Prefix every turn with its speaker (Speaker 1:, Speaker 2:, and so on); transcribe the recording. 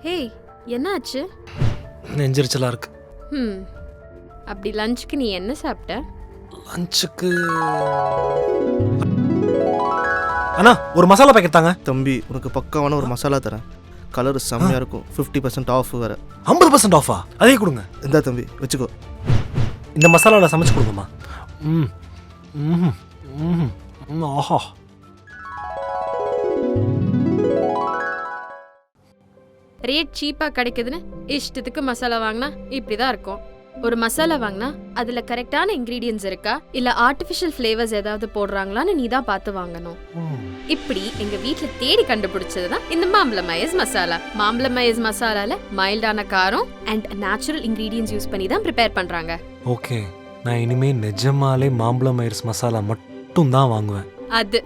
Speaker 1: Hey, என்னாச்சு?
Speaker 2: நெஞ்சரிச்சலாக இருக்கு.
Speaker 1: அப்படி லஞ்சுக்கு நீ என்ன சாப்பிட்ட?
Speaker 2: லஞ்சுக்கு அண்ணா ஒரு மசாலா பேக்கெட் தாங்க.
Speaker 3: தம்பி உனக்கு பக்காவான ஒரு மசாலா தரேன். கலர் செம்மையாக இருக்கும். 50% ஆஃப் வேறு.
Speaker 2: 50% ஆஃபா? அதே கொடுங்க.
Speaker 3: இந்தா தம்பி வச்சுக்கோ.
Speaker 2: இந்த மசாலாவில் சமைச்சு கொடுங்கம்மா. ம் ம் ம் ம் ஆஹா.
Speaker 1: ரேட் சீப்பாக கிடைக்குதுன்னு இஷ்டத்துக்கு மசாலா வாங்கினா இப்படி தான் இருக்கும். ஒரு மசாலா வாங்கினா அதில் கரெக்டான இன்க்ரீடியன்ஸ் இருக்கா இல்லை ஆர்டிஃபிஷியல் ஃப்ளேவர்ஸ் ஏதாவது போடுறாங்களான்னு நீ தான் பார்த்து வாங்கணும். இப்படி எங்கள் வீட்டில் தேடி கண்டுபிடிச்சது தான் இந்த மாம்பழ மயஸ் மசாலா. மாம்பழ மயஸ் மசாலால மைல்டான காரம் அண்ட் நேச்சுரல் இன்க்ரீடியன்ஸ் யூஸ் பண்ணி தான் ப்ரிப்பேர் பண்ணுறாங்க.
Speaker 2: ஓகே, நான் இனிமேல் நிஜமாலே மாம்பழ மயர்ஸ் மசாலா மட்டும் தான் வாங்குவேன்.
Speaker 1: அது